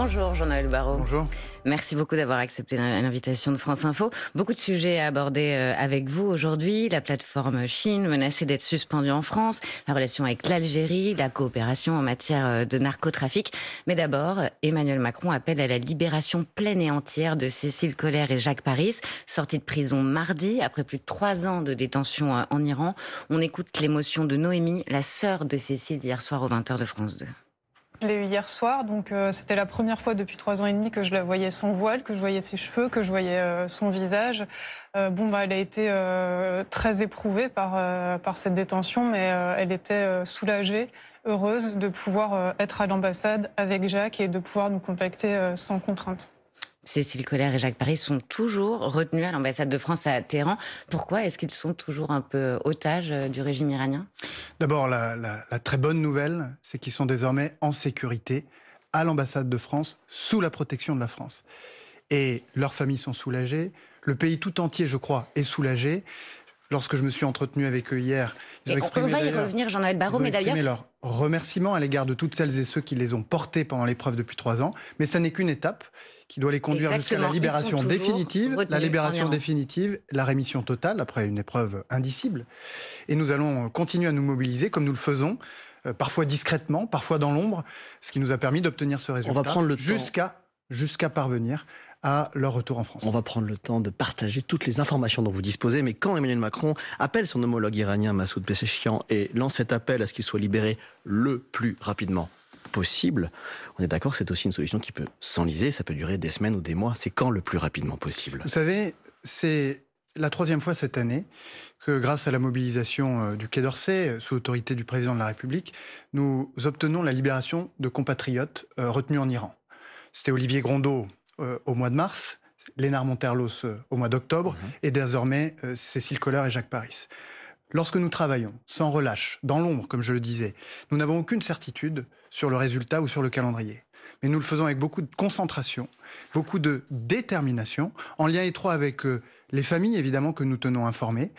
Bonjour Jean-Noël Barrot. Bonjour. Merci beaucoup d'avoir accepté l'invitation de France Info. Beaucoup de sujets à aborder avec vous aujourd'hui. La plateforme Chine menacée d'être suspendue en France, la relation avec l'Algérie, la coopération en matière de narcotrafic. Mais d'abord, Emmanuel Macron appelle à la libération pleine et entière de Cécile Collaert et Jacques Paris, sortis de prison mardi après plus de 3 ans de détention en Iran. On écoute l'émotion de Noémie, la sœur de Cécile, hier soir aux 20h de France 2. Je l'ai eu hier soir, donc c'était la première fois depuis 3 ans et demi que je la voyais sans voile, que je voyais ses cheveux, que je voyais son visage. Elle a été très éprouvée par cette détention, mais elle était soulagée, heureuse de pouvoir être à l'ambassade avec Jacques et de pouvoir nous contacter sans contrainte. Cécile Collaert et Jacques Paris sont toujours retenus à l'ambassade de France à Téhéran. Pourquoi est-ce qu'ils sont toujours un peu otages du régime iranien ? D'abord, la très bonne nouvelle, c'est qu'ils sont désormais en sécurité à l'ambassade de France, sous la protection de la France. Et leurs familles sont soulagées. Le pays tout entier, je crois, est soulagé. Lorsque je me suis entretenu avec eux hier, ils ont exprimé, on va y revenir, Jean-Noël Barrot, mais d'ailleurs leur remerciement à l'égard de toutes celles et ceux qui les ont portés pendant l'épreuve depuis 3 ans. Mais ça n'est qu'une étape qui doit les conduire jusqu'à la libération définitive. La libération définitive, la rémission totale, après une épreuve indicible. Et nous allons continuer à nous mobiliser, comme nous le faisons, parfois discrètement, parfois dans l'ombre, ce qui nous a permis d'obtenir ce résultat. On va prendre le temps jusqu'à parvenir à leur retour en France. On va prendre le temps de partager toutes les informations dont vous disposez, mais quand Emmanuel Macron appelle son homologue iranien Massoud Pezeshkian et lance cet appel à ce qu'il soit libéré le plus rapidement possible, on est d'accord que c'est aussi une solution qui peut s'enliser, ça peut durer des semaines ou des mois. C'est quand le plus rapidement possible ? Vous savez, c'est la 3e fois cette année que, grâce à la mobilisation du Quai d'Orsay, sous l'autorité du président de la République, nous obtenons la libération de compatriotes retenus en Iran. C'était Olivier Grondeau au mois de mars, Lénard Monterlos au mois d'octobre, et désormais Cécile Collaert et Jacques Paris. Lorsque nous travaillons sans relâche, dans l'ombre, comme je le disais, nous n'avons aucune certitude sur le résultat ou sur le calendrier. Mais nous le faisons avec beaucoup de concentration, beaucoup de détermination, en lien étroit avec les familles, évidemment, que nous tenons informées.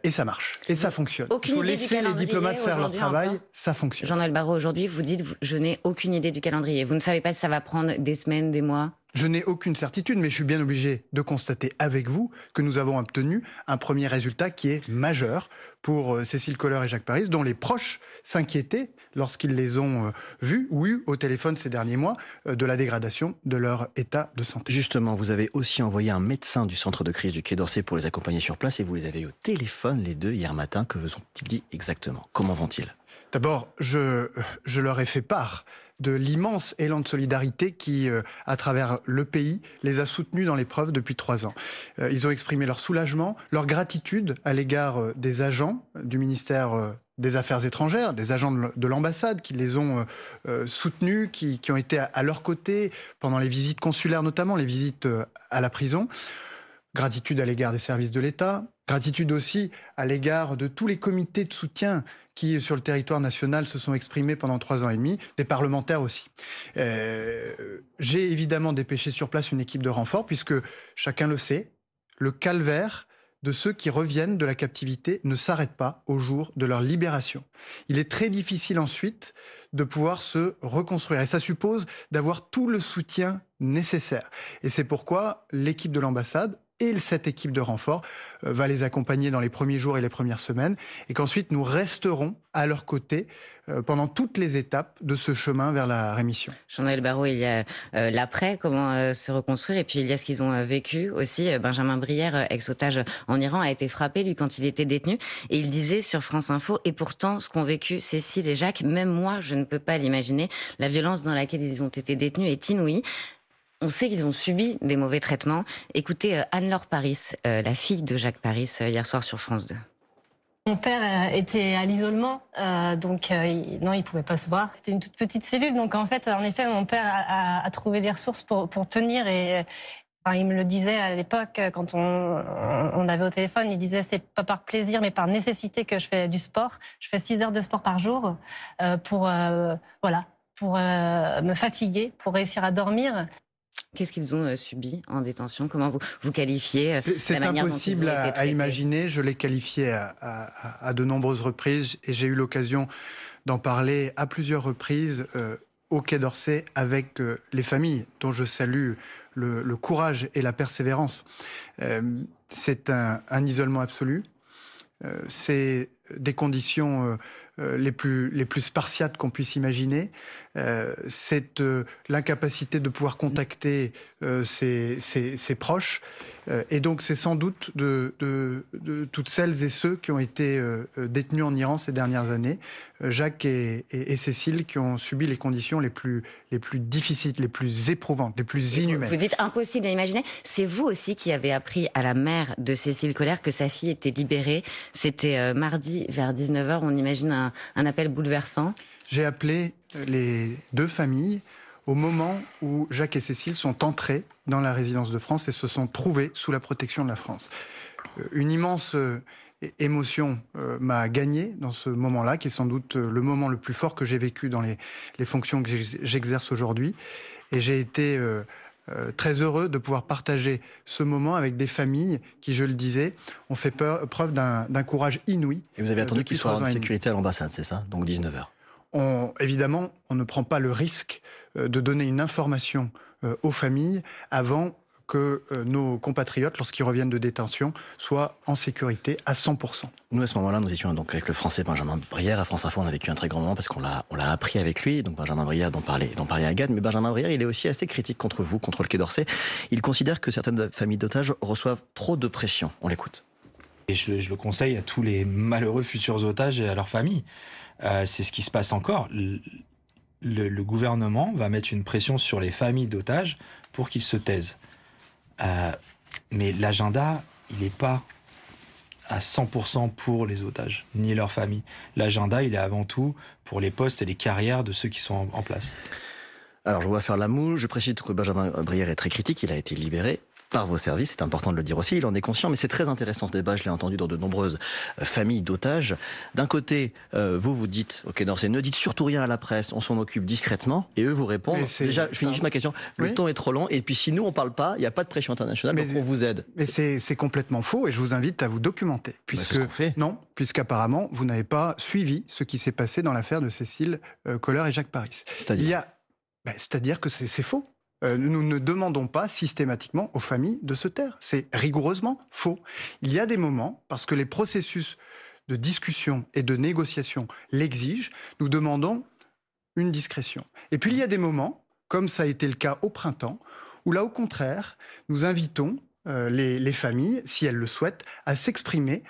Et ça marche. Et ça fonctionne. Il faut laisser les diplomates faire leur travail. Ça fonctionne. Jean-Noël Barrot, aujourd'hui, vous dites « je n'ai aucune idée du calendrier ». Vous ne savez pas si ça va prendre des semaines, des mois ? Je n'ai aucune certitude, mais je suis bien obligé de constater avec vous que nous avons obtenu un premier résultat qui est majeur pour Cécile Collaert et Jacques Paris, dont les proches s'inquiétaient lorsqu'ils les ont vus ou eu au téléphone ces derniers mois de la dégradation de leur état de santé. Justement, vous avez aussi envoyé un médecin du centre de crise du Quai d'Orsay pour les accompagner sur place et vous les avez eu au téléphone les deux hier matin. Que vous ont-ils dit exactement ? Comment vont-ils ? D'abord, je leur ai fait part de l'immense élan de solidarité qui, à travers le pays, les a soutenus dans l'épreuve depuis 3 ans. Ils ont exprimé leur soulagement, leur gratitude à l'égard des agents du ministère des Affaires étrangères, des agents de l'ambassade qui les ont soutenus, qui ont été à leur côté pendant les visites consulaires, notamment les visites à la prison. Gratitude à l'égard des services de l'État, gratitude aussi à l'égard de tous les comités de soutien qui, sur le territoire national, se sont exprimés pendant 3 ans et demi, des parlementaires aussi. J'ai évidemment dépêché sur place une équipe de renfort, puisque, chacun le sait, le calvaire de ceux qui reviennent de la captivité ne s'arrête pas au jour de leur libération. Il est très difficile ensuite de pouvoir se reconstruire, et ça suppose d'avoir tout le soutien nécessaire. Et c'est pourquoi l'équipe de l'ambassade et cette équipe de renfort va les accompagner dans les premiers jours et les premières semaines, et qu'ensuite nous resterons à leur côté pendant toutes les étapes de ce chemin vers la rémission. Jean-Noël Barrot, il y a l'après, comment se reconstruire, et puis il y a ce qu'ils ont vécu aussi. Benjamin Brière, ex-otage en Iran, a été frappé, lui, quand il était détenu, et il disait sur France Info, et pourtant, ce qu'ont vécu Cécile et Jacques, même moi, je ne peux pas l'imaginer. La violence dans laquelle ils ont été détenus est inouïe. On sait qu'ils ont subi des mauvais traitements. Écoutez Anne-Laure Paris, la fille de Jacques Paris, hier soir sur France 2. Mon père était à l'isolement, donc non, il pouvait pas se voir. C'était une toute petite cellule, donc en fait, en effet, mon père a trouvé des ressources pour tenir. Et enfin, il me le disait à l'époque, quand on l'avait au téléphone, il disait c'est pas par plaisir, mais par nécessité que je fais du sport. Je fais 6 heures de sport par jour pour me fatiguer, pour réussir à dormir. Qu'est-ce qu'ils ont subi en détention? Comment vous qualifiez C'est impossible à imaginer. Je l'ai qualifié à de nombreuses reprises et j'ai eu l'occasion d'en parler à plusieurs reprises. au Quai d'Orsay avec les familles, dont je salue le courage et la persévérance. C'est un isolement absolu. C'est des conditions les plus spartiates qu'on puisse imaginer. C'est l'incapacité de pouvoir contacter ses proches. Et donc c'est sans doute de toutes celles et ceux qui ont été détenus en Iran ces dernières années, Jacques et Cécile, qui ont subi les conditions les plus difficiles, les plus éprouvantes, les plus inhumaines. Vous dites impossible à imaginer. C'est vous aussi qui avez appris à la mère de Cécile Collère que sa fille était libérée. C'était mardi vers 19h. On imagine un appel bouleversant. J'ai appelé les deux familles au moment où Jacques et Cécile sont entrés dans la résidence de France et se sont trouvés sous la protection de la France. Une immense émotion m'a gagné dans ce moment-là, qui est sans doute le moment le plus fort que j'ai vécu dans les fonctions que j'exerce aujourd'hui. Et j'ai été très heureux de pouvoir partager ce moment avec des familles qui, je le disais, ont fait preuve d'un courage inouï. Et vous avez attendu qu'ils soient en et sécurité à l'ambassade, c'est ça? Donc 19h. Évidemment, on ne prend pas le risque de donner une information aux familles avant que nos compatriotes, lorsqu'ils reviennent de détention, soient en sécurité à 100%. Nous, à ce moment-là, nous étions donc avec le Français Benjamin Brière. À France Info, on a vécu un très grand moment parce qu'on l'a appris avec lui. Donc Benjamin Brière dont parlait Agathe. Mais Benjamin Brière, il est aussi assez critique contre vous, contre le Quai d'Orsay. Il considère que certaines familles d'otages reçoivent trop de pression. On l'écoute. Et je le conseille à tous les malheureux futurs otages et à leurs familles. C'est ce qui se passe encore. Le gouvernement va mettre une pression sur les familles d'otages pour qu'ils se taisent. Mais l'agenda, il n'est pas à 100% pour les otages, ni leurs familles. L'agenda, il est avant tout pour les postes et les carrières de ceux qui sont en place. Alors, je vois faire la moue. Je précise que Benjamin Brière est très critique. Il a été libéré par vos services, c'est important de le dire aussi, il en est conscient, mais c'est très intéressant ce débat, je l'ai entendu dans de nombreuses familles d'otages. D'un côté, vous dites, au Quai d'Orsay, ne dites surtout rien à la presse, on s'en occupe discrètement, et eux vous répondent, déjà, je finis juste ma question, le temps est trop long, et puis si nous on parle pas, il n'y a pas de pression internationale, donc on vous aide. Mais c'est complètement faux, et je vous invite à vous documenter, puisqu'apparemment, vous n'avez pas suivi ce qui s'est passé dans l'affaire de Cécile Collère et Jacques Paris. C'est-à-dire que c'est faux. Nous ne demandons pas systématiquement aux familles de se taire. C'est rigoureusement faux. Il y a des moments, parce que les processus de discussion et de négociation l'exigent, nous demandons une discrétion. Et puis il y a des moments, comme ça a été le cas au printemps, où là au contraire, nous invitons les familles, si elles le souhaitent, à s'exprimer,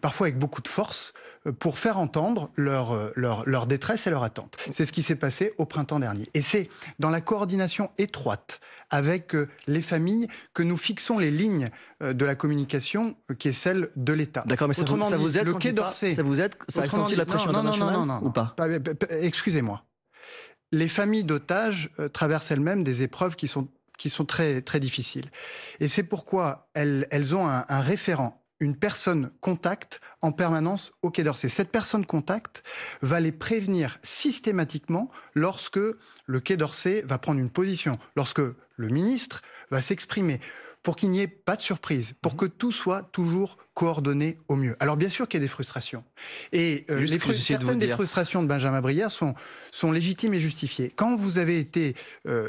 parfois avec beaucoup de force, pour faire entendre leur détresse et leur attente. C'est ce qui s'est passé au printemps dernier. Et c'est dans la coordination étroite avec les familles que nous fixons les lignes de la communication qui est celle de l'État. D'accord, mais ça vous aide le Quai d'Orsay, ça vous aide, ça a senti la pression internationale ou pas? Excusez-moi. Les familles d'otages traversent elles-mêmes des épreuves qui sont très, très difficiles. Et c'est pourquoi elles ont un référent, une personne contact en permanence au Quai d'Orsay. Cette personne contact va les prévenir systématiquement lorsque le Quai d'Orsay va prendre une position, lorsque le ministre va s'exprimer, pour qu'il n'y ait pas de surprise, pour que tout soit toujours coordonné au mieux. Alors bien sûr qu'il y a des frustrations. Et certaines des frustrations de Benjamin Brière sont légitimes et justifiées. Quand vous avez été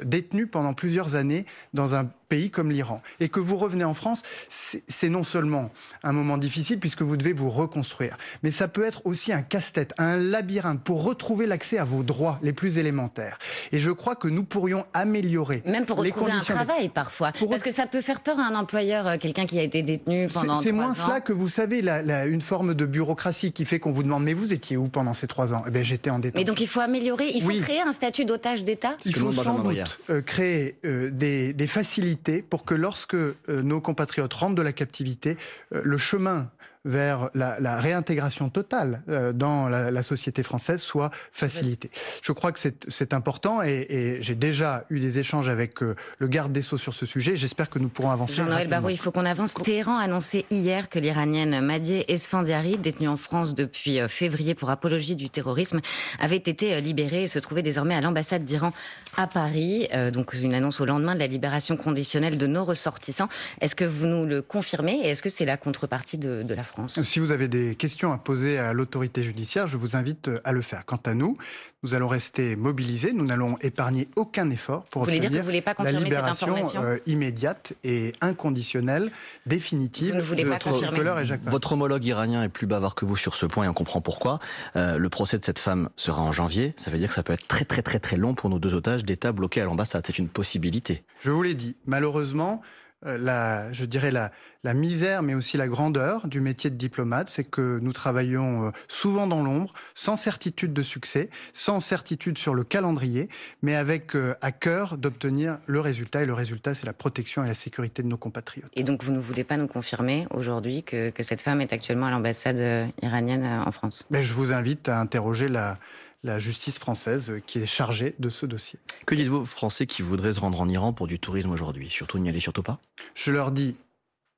détenu pendant plusieurs années dans un pays comme l'Iran, et que vous revenez en France, c'est non seulement un moment difficile, puisque vous devez vous reconstruire, mais ça peut être aussi un casse-tête, un labyrinthe, pour retrouver l'accès à vos droits les plus élémentaires. Et je crois que nous pourrions améliorer même pour retrouver un travail, parfois. Parce que ça peut faire peur à un employeur, quelqu'un qui a été détenu pendant 3 ans. C'est moins cela que, vous savez, une forme de bureaucratie qui fait qu'on vous demande « Mais vous étiez où pendant ces 3 ans ?» Eh bien, j'étais en détention. Mais donc il faut améliorer, il faut créer un statut d'otage d'État. Il faut sans doute créer des facilités pour que lorsque nos compatriotes rentrent de la captivité, le chemin vers la réintégration totale dans la société française soit facilité. Je crois que c'est important et j'ai déjà eu des échanges avec le garde des Sceaux sur ce sujet. J'espère que nous pourrons avancer. Jean-Noël Barrot, il faut qu'on avance. Téhéran a annoncé hier que l'Iranienne Madieh Esfandiari, détenue en France depuis février pour apologie du terrorisme, avait été libérée et se trouvait désormais à l'ambassade d'Iran à Paris. Donc une annonce au lendemain de la libération conditionnelle de nos ressortissants. Est-ce que vous nous le confirmez et est-ce que c'est la contrepartie de la France? Si vous avez des questions à poser à l'autorité judiciaire, je vous invite à le faire. Quant à nous, nous allons rester mobilisés. Nous n'allons épargner aucun effort pour Vous voulez dire que obtenir vous voulez pas la confirmer cette libération information? immédiate et inconditionnelle, définitive Vous ne voulez de pas confirmer? Tricolore et Jacques Vabre. Votre homologue iranien est plus bavard que vous sur ce point et on comprend pourquoi. Le procès de cette femme sera en janvier. Ça veut dire que ça peut être très très très très long pour nos 2 otages d'État bloqués à l'ambassade. C'est une possibilité. Je vous l'ai dit, malheureusement, je dirais la misère, mais aussi la grandeur du métier de diplomate, c'est que nous travaillons souvent dans l'ombre, sans certitude de succès, sans certitude sur le calendrier, mais avec à cœur d'obtenir le résultat. Et le résultat, c'est la protection et la sécurité de nos compatriotes. Et donc vous ne voulez pas nous confirmer aujourd'hui que cette femme est actuellement à l'ambassade iranienne en France? Mais je vous invite à interroger la justice française qui est chargée de ce dossier. Que dites-vous aux Français qui voudraient se rendre en Iran pour du tourisme aujourd'hui? Surtout n'y allez surtout pas? Je leur dis,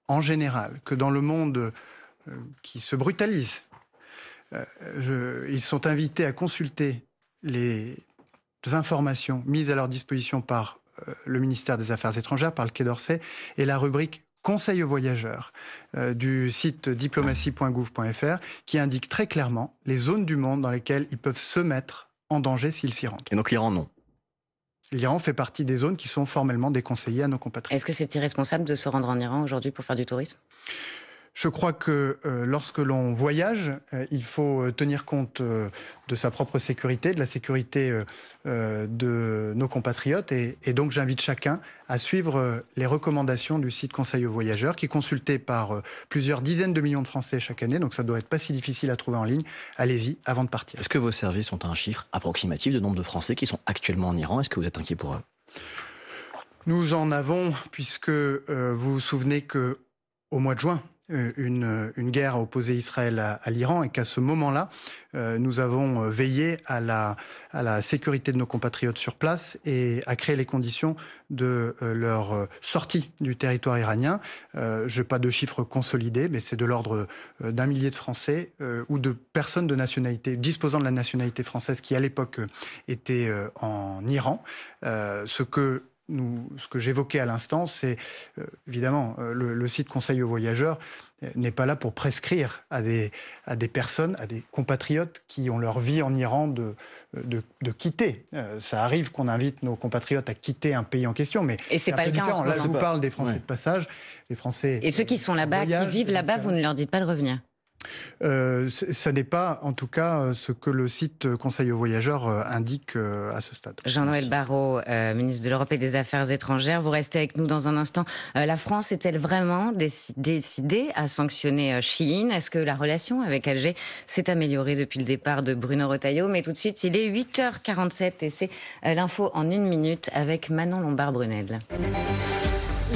en général, que dans le monde qui se brutalise, ils sont invités à consulter les informations mises à leur disposition par le ministère des Affaires étrangères, par le Quai d'Orsay, et la rubrique Conseil aux voyageurs du site diplomatie.gouv.fr qui indique très clairement les zones du monde dans lesquelles ils peuvent se mettre en danger s'ils s'y rendent. Et donc l'Iran, non? L'Iran fait partie des zones qui sont formellement déconseillées à nos compatriotes. Est-ce que c'est irresponsable de se rendre en Iran aujourd'hui pour faire du tourisme? Je crois que lorsque l'on voyage, il faut tenir compte de sa propre sécurité, de la sécurité de nos compatriotes. Et donc j'invite chacun à suivre les recommandations du site Conseil aux voyageurs, qui est consulté par plusieurs dizaines de millions de Français chaque année. Donc ça doit être pas si difficile à trouver en ligne. Allez-y avant de partir. Est-ce que vos services ont un chiffre approximatif de nombre de Français qui sont actuellement en Iran? Est-ce que vous êtes inquiet pour eux? Nous en avons, puisque vous vous souvenez que au mois de juin, une guerre a opposé Israël à l'Iran et qu'à ce moment-là, nous avons veillé à la sécurité de nos compatriotes sur place et à créer les conditions de leur sortie du territoire iranien. Je n'ai pas de chiffres consolidés, mais c'est de l'ordre d'1 millier de Français ou de personnes de nationalité, disposant de la nationalité française qui, à l'époque, étaient en Iran. Ce que j'évoquais à l'instant, c'est évidemment le site Conseil aux voyageurs n'est pas là pour prescrire à des personnes, à des compatriotes qui ont leur vie en Iran de quitter. Ça arrive qu'on invite nos compatriotes à quitter un pays en question, mais et c'est pas le cas en ce Là, je moment. vous parle des Français de passage, les Français. Et ceux qui sont là-bas, qui vivent là-bas, vous ne leur dites pas de revenir? Ça n'est pas, en tout cas, ce que le site Conseil aux voyageurs indique à ce stade. Jean-Noël Barrot, ministre de l'Europe et des Affaires étrangères, vous restez avec nous dans un instant. La France est-elle vraiment décidée à sanctionner Chine? Est-ce que la relation avec Alger s'est améliorée depuis le départ de Bruno Retailleau? Mais tout de suite, il est 8h47 et c'est l'info en 1 minute avec Manon Lombard-Brunel.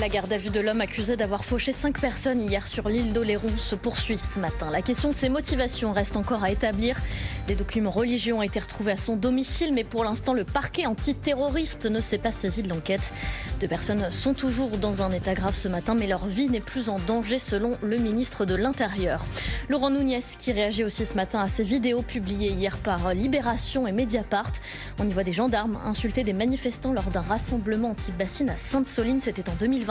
La garde à vue de l'homme accusé d'avoir fauché 5 personnes hier sur l'île d'Oléron se poursuit ce matin. La question de ses motivations reste encore à établir. Des documents religieux ont été retrouvés à son domicile, mais pour l'instant, le parquet antiterroriste ne s'est pas saisi de l'enquête. 2 personnes sont toujours dans un état grave ce matin, mais leur vie n'est plus en danger selon le ministre de l'Intérieur. Laurent Nunez qui réagit aussi ce matin à ces vidéos publiées hier par Libération et Mediapart. On y voit des gendarmes insulter des manifestants lors d'un rassemblement anti-bassine à Sainte-Soline, c'était en 2023.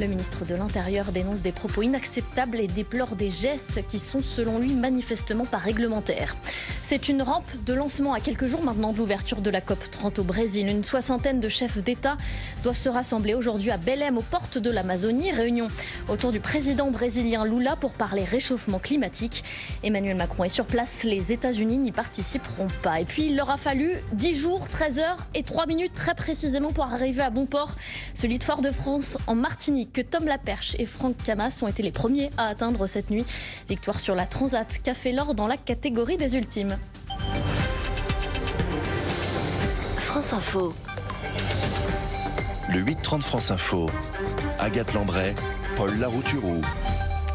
Le ministre de l'Intérieur dénonce des propos inacceptables et déplore des gestes qui sont selon lui manifestement pas réglementaires. C'est une rampe de lancement à quelques jours maintenant de l'ouverture de la COP30 au Brésil. Une 60aine de chefs d'État doivent se rassembler aujourd'hui à Belém, aux portes de l'Amazonie. Réunion autour du président brésilien Lula pour parler réchauffement climatique. Emmanuel Macron est sur place, les États-Unis n'y participeront pas. Et puis il leur a fallu 10 jours, 13 heures et 3 minutes très précisément pour arriver à bon port, celui de Fort-de-France en Martinique, que Tom Laperche et Franck Camas ont été les premiers à atteindre cette nuit. Victoire sur la Transat qu'a fait l'or dans la catégorie des ultimes. France Info. Le 8-30 France Info. Agathe Lambray, Paul Larouturou.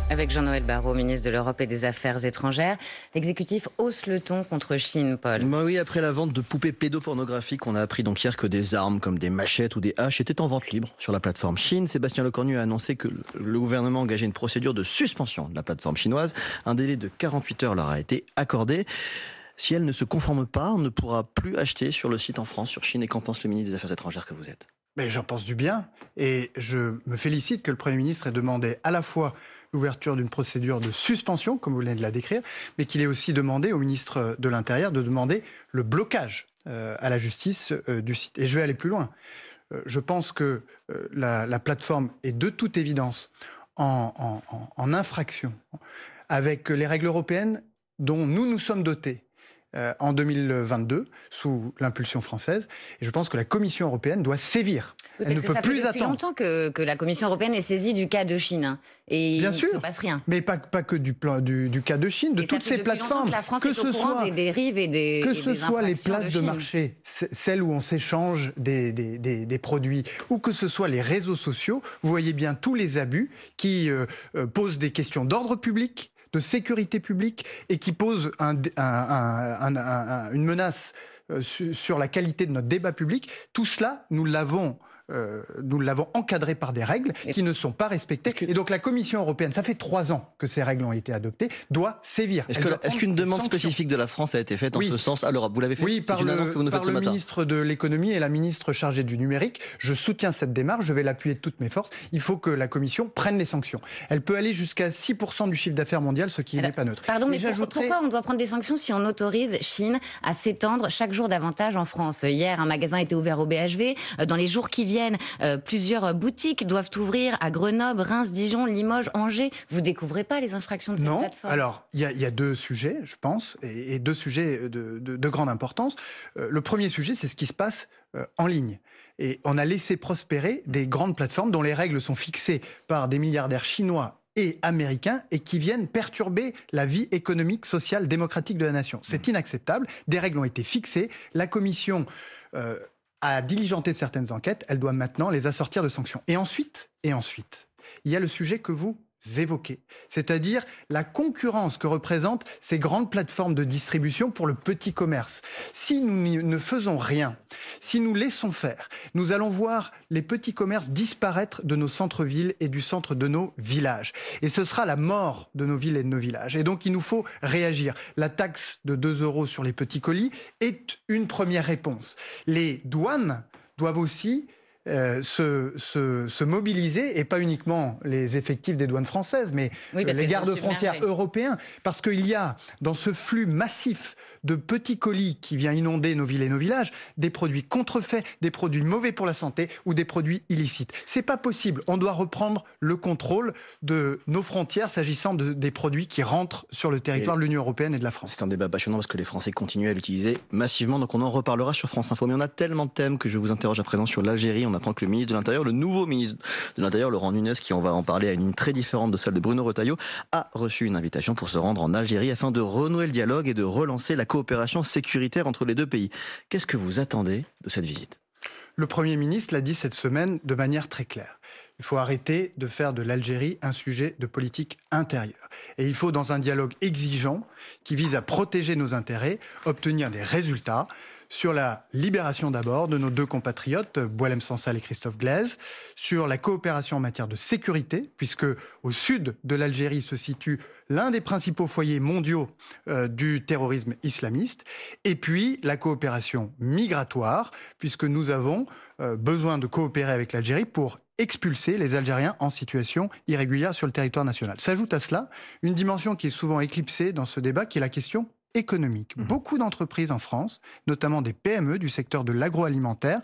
Avec Jean-Noël Barrot, ministre de l'Europe et des Affaires étrangères, l'exécutif hausse le ton contre Chine, Paul. Bah oui, après la vente de poupées pédopornographiques, on a appris donc hier que des armes comme des machettes ou des haches étaient en vente libre sur la plateforme Chine. Sébastien Lecornu a annoncé que le gouvernement engageait une procédure de suspension de la plateforme chinoise. Un délai de 48 heures leur a été accordé. Si elle ne se conforme pas, on ne pourra plus acheter sur le site en France sur Chine. Et qu'en pense le ministre des Affaires étrangères que vous êtes? Mais j'en pense du bien. Et je me félicite que le Premier ministre ait demandé à la fois l'ouverture d'une procédure de suspension, comme vous venez de la décrire, mais qu'il est aussi demandé au ministre de l'Intérieur de demander le blocage à la justice du site. Et je vais aller plus loin. Je pense que la plateforme est de toute évidence en infraction avec les règles européennes dont nous sommes dotés en 2022 sous l'impulsion française. Et je pense que la Commission européenne doit sévir. Oui, Elle ne peut plus ça fait attendre. longtemps que la Commission européenne est saisie du cas de Chine. Hein, et Bien il sûr, ne se passe rien. mais pas que du cas de Chine, de Et toutes ça fait ces depuis longtemps plateformes. que la France est au courant des dérives et des Que ce soit les infractions places de Chine. marché, celles où on s'échange des produits, ou que ce soit les réseaux sociaux, vous voyez bien tous les abus qui posent des questions d'ordre public, de sécurité publique, et qui posent une menace sur la qualité de notre débat public. Tout cela, nous l'avons encadré par des règles qui ne sont pas respectées. Et donc la Commission européenne, ça fait 3 ans que ces règles ont été adoptées, doit sévir. Est-ce qu'une demande spécifique de la France a été faite en ce sens à l'Europe? Vous l'avez fait? Oui, par le ministre de l'économie et la ministre chargée du numérique. Je soutiens cette démarche, je vais l'appuyer de toutes mes forces. Il faut que la Commission prenne les sanctions. Elle peut aller jusqu'à 6% du chiffre d'affaires mondial, ce qui n'est pas neutre. Pardon, mais pourquoi on doit prendre des sanctions si on autorise Chine à s'étendre chaque jour davantage en France? Hier, un magasin était ouvert au BHV. Dans les jours qui viennent, plusieurs boutiques doivent ouvrir à Grenoble, Reims, Dijon, Limoges, Angers. Vous découvrez pas les infractions de cette plateforme? Non. Alors, il y a 2 sujets, je pense, et 2 sujets de grande importance. Le premier sujet, c'est ce qui se passe en ligne. Et on a laissé prospérer des grandes plateformes dont les règles sont fixées par des milliardaires chinois et américains et qui viennent perturber la vie économique, sociale, démocratique de la nation. C'est inacceptable. Des règles ont été fixées. La Commission a diligenté certaines enquêtes. Elle doit maintenant les assortir de sanctions. Et ensuite, il y a le sujet que vous évoquez, c'est-à-dire la concurrence que représentent ces grandes plateformes de distribution pour le petit commerce. Si nous ne faisons rien, si nous laissons faire, nous allons voir les petits commerces disparaître de nos centres-villes et du centre de nos villages. Et ce sera la mort de nos villes et de nos villages. Et donc il nous faut réagir. La taxe de 2 € sur les petits colis est une première réponse. Les douanes doivent aussi se mobiliser, et pas uniquement les effectifs des douanes françaises, mais les gardes-frontières européens, parce qu'il y a dans ce flux massif de petits colis qui vient inonder nos villes et nos villages, des produits contrefaits, des produits mauvais pour la santé ou des produits illicites. C'est pas possible. On doit reprendre le contrôle de nos frontières s'agissant des produits qui rentrent sur le territoire de l'Union européenne et de la France. C'est un débat passionnant parce que les Français continuent à l'utiliser massivement, donc on en reparlera sur France Info. Mais on a tellement de thèmes que je vous interroge à présent sur l'Algérie. On apprend que le ministre de l'Intérieur, le nouveau ministre de l'Intérieur, Laurent Nunez, qui on va en parler à une ligne très différente de celle de Bruno Retailleau, a reçu une invitation pour se rendre en Algérie afin de renouer le dialogue et de relancer la coopération sécuritaire entre les 2 pays. Qu'est-ce que vous attendez de cette visite? Le Premier ministre l'a dit cette semaine de manière très claire. Il faut arrêter de faire de l'Algérie un sujet de politique intérieure. Et il faut, dans un dialogue exigeant qui vise à protéger nos intérêts, obtenir des résultats sur la libération d'abord de nos 2 compatriotes, Boualem Sansal et Christophe Glaise, sur la coopération en matière de sécurité, puisque au sud de l'Algérie se situe l'un des principaux foyers mondiaux du terrorisme islamiste, et puis la coopération migratoire, puisque nous avons besoin de coopérer avec l'Algérie pour expulser les Algériens en situation irrégulière sur le territoire national. S'ajoute à cela une dimension qui est souvent éclipsée dans ce débat, qui est la question économique. Beaucoup d'entreprises en France, notamment des PME du secteur de l'agroalimentaire,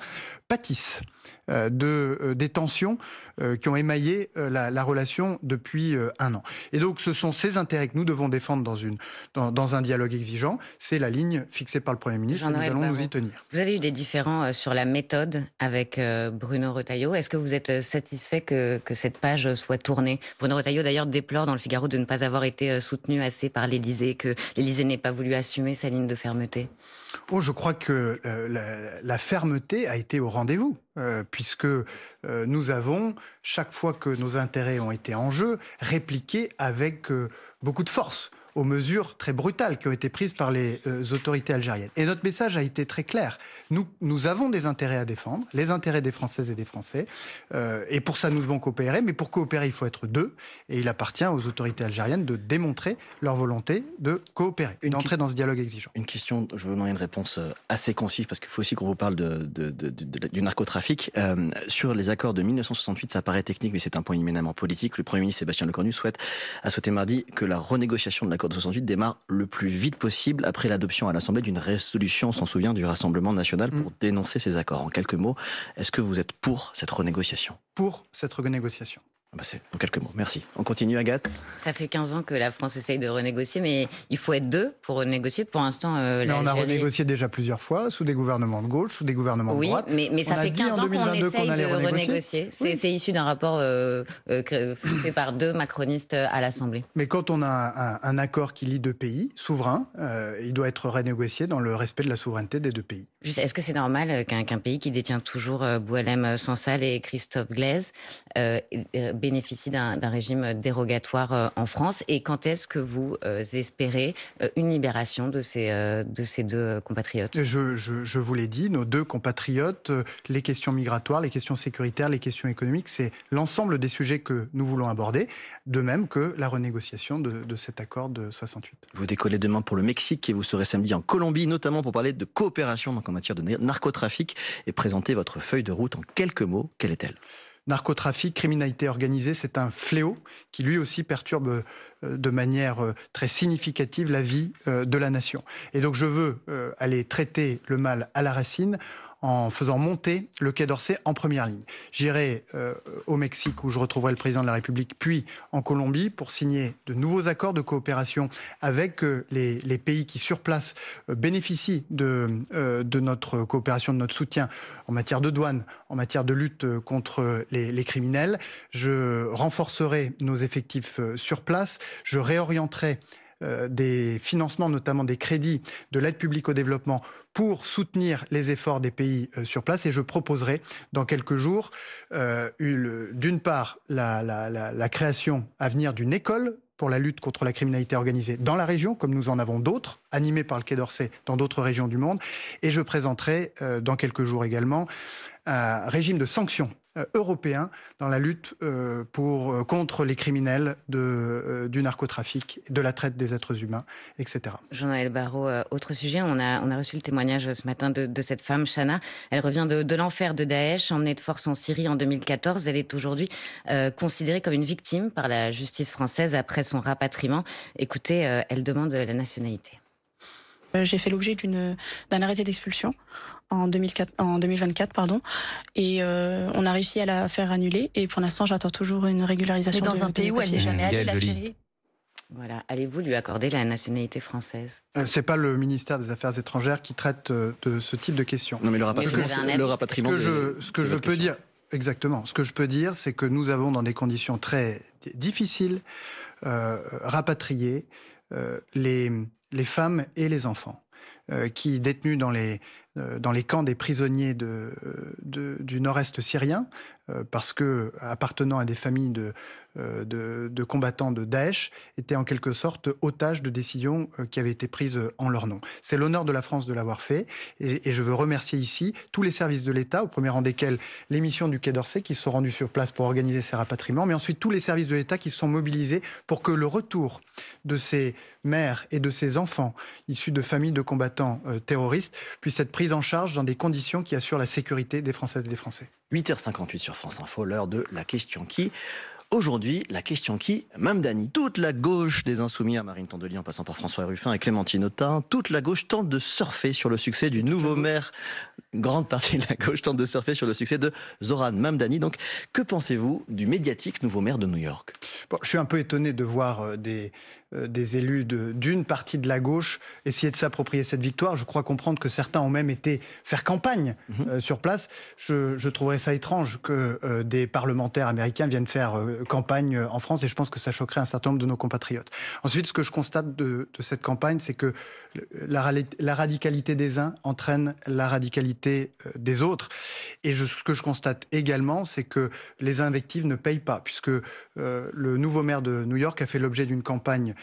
pâtissent des tensions qui ont émaillé la relation depuis 1 an. Et donc ce sont ces intérêts que nous devons défendre dans un dialogue exigeant. C'est la ligne fixée par le Premier ministre et nous allons nous y tenir. Vous avez eu des différends sur la méthode avec Bruno Retailleau. Est-ce que vous êtes satisfait que cette page soit tournée? Bruno Retailleau d'ailleurs déplore dans le Figaro de ne pas avoir été soutenu assez par l'Élysée, que l'Élysée n'ait pas voulu assumer sa ligne de fermeté. Je crois que la fermeté a été au rendez-vous, puisque nous avons, chaque fois que nos intérêts ont été en jeu, répliqué avec beaucoup de force aux mesures très brutales qui ont été prises par les autorités algériennes. Et notre message a été très clair. Nous avons des intérêts à défendre, les intérêts des Françaises et des Français, et pour ça nous devons coopérer, mais pour coopérer il faut être deux, et il appartient aux autorités algériennes de démontrer leur volonté de coopérer, d'entrer dans ce dialogue exigeant. Une question, je vous demande une réponse assez concise, parce qu'il faut aussi qu'on vous parle du narcotrafic. Sur les accords de 1968, ça paraît technique, mais c'est un point éminemment politique. Le Premier ministre Sébastien Lecornu a souhaité mardi que la renégociation de l'accord de 68 démarre le plus vite possible après l'adoption à l'Assemblée d'une résolution, on s'en souvient, du Rassemblement national pour dénoncer ces accords. En quelques mots, est-ce que vous êtes pour cette renégociation ? Pour cette renégociation. C'est en quelques mots. Merci. On continue, Agathe. Ça fait 15 ans que la France essaye de renégocier, mais il faut être deux pour renégocier. Pour l'instant, mais on a renégocié déjà plusieurs fois, sous des gouvernements de gauche, sous des gouvernements de droite. Oui, mais ça fait 15 ans qu'on essaye de renégocier. C'est issu d'un rapport fait par 2 macronistes à l'Assemblée. Mais quand on a un accord qui lie 2 pays souverains, il doit être renégocié dans le respect de la souveraineté des 2 pays. Est-ce que c'est normal qu'un pays qui détient toujours Boualem Sansal et Christophe Glaise bénéficie d'un régime dérogatoire en France? Et quand est-ce que vous espérez une libération de ces 2 compatriotes? Je vous l'ai dit, nos 2 compatriotes, les questions migratoires, les questions sécuritaires, les questions économiques, c'est l'ensemble des sujets que nous voulons aborder, de même que la renégociation de cet accord de 68. Vous décollez demain pour le Mexique et vous serez samedi en Colombie, notamment pour parler de coopération en matière de narcotrafic et présenter votre feuille de route en quelques mots. Quelle est-elle ? Narcotrafic, criminalité organisée, c'est un fléau qui lui aussi perturbe de manière très significative la vie de la nation. Et donc je veux aller traiter le mal à la racine en faisant monter le Quai d'Orsay en première ligne. J'irai au Mexique où je retrouverai le président de la République, puis en Colombie pour signer de nouveaux accords de coopération avec les pays qui sur place bénéficient de notre coopération, de notre soutien en matière de douane, en matière de lutte contre les criminels. Je renforcerai nos effectifs sur place, je réorienterai des financements, notamment des crédits de l'aide publique au développement pour soutenir les efforts des pays sur place. Et je proposerai dans quelques jours, d'une part, la création à venir d'une école pour la lutte contre la criminalité organisée dans la région, comme nous en avons d'autres, animées par le Quai d'Orsay dans d'autres régions du monde. Et je présenterai dans quelques jours également un régime de sanctions européen dans la lutte contre les criminels du narcotrafic, de la traite des êtres humains, etc. Jean-Noël Barrot, autre sujet, on a reçu le témoignage ce matin de cette femme, Chana. Elle revient de l'enfer de Daesh, emmenée de force en Syrie en 2014. Elle est aujourd'hui considérée comme une victime par la justice française après son rapatriement. Écoutez, elle demande la nationalité. J'ai fait l'objet d'un arrêté d'expulsion en 2024, et on a réussi à la faire annuler, et pour l'instant j'attends toujours une régularisation. Mais dans un pays où elle n'est jamais allée, l'Algérie. Voilà. Allez-vous lui accorder la nationalité française ? C'est pas le ministère des Affaires étrangères qui traite de ce type de questions. Non, mais le rapatriement. Ce que je peux dire, exactement. Ce que je peux dire, c'est que nous avons, dans des conditions très difficiles, rapatrié les femmes et les enfants qui détenus dans les camps des prisonniers du nord-est syrien, parce que appartenant à des familles de combattants de Daesh, étaient en quelque sorte otages de décisions qui avaient été prises en leur nom. C'est l'honneur de la France de l'avoir fait, et je veux remercier ici tous les services de l'État, au premier rang desquels les missions du Quai d'Orsay qui se sont rendues sur place pour organiser ces rapatriements, mais ensuite tous les services de l'État qui se sont mobilisés pour que le retour de ces mères et de ces enfants issus de familles de combattants terroristes puisse être pris en charge dans des conditions qui assurent la sécurité des Françaises et des Français. 8h58 sur France Info, l'heure de la question qui. Aujourd'hui, la question qui, Mamdani, toute la gauche des Insoumis, à Marine Tondelier en passant par François Ruffin et Clémentine Autain, toute la gauche tente de surfer sur le succès du nouveau maire. Grande partie de la gauche tente de surfer sur le succès de Zoran Mamdani. Donc, que pensez-vous du médiatique nouveau maire de New York ? Bon, je suis un peu étonné de voir des élus d'une partie de la gauche essayer de s'approprier cette victoire. Je crois comprendre que certains ont même été faire campagne sur place. Je trouverais ça étrange que des parlementaires américains viennent faire campagne en France, et je pense que ça choquerait un certain nombre de nos compatriotes. Ensuite, ce que je constate de cette campagne, c'est que la radicalité des uns entraîne la radicalité des autres. Et ce que je constate également, c'est que les invectives ne payent pas, puisque le nouveau maire de New York a fait l'objet d'une campagne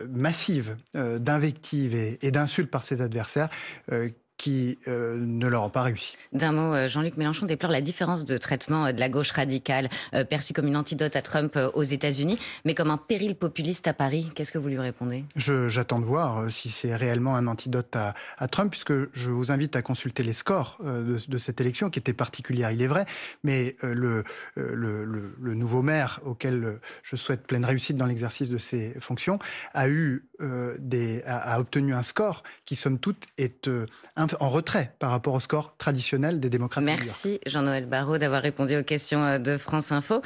massive d'invectives et d'insultes par ses adversaires qui ne leur ont pas réussi. D'un mot, Jean-Luc Mélenchon déplore la différence de traitement de la gauche radicale, perçue comme une antidote à Trump aux États-Unis, mais comme un péril populiste à Paris. Qu'est-ce que vous lui répondez ? J'attends de voir si c'est réellement un antidote à Trump, puisque je vous invite à consulter les scores de cette élection, qui était particulière, il est vrai, mais le nouveau maire, auquel je souhaite pleine réussite dans l'exercice de ses fonctions, a obtenu un score qui, somme toute, est en retrait par rapport au score traditionnel des démocrates. Merci Jean-Noël Barrot d'avoir répondu aux questions de France Info.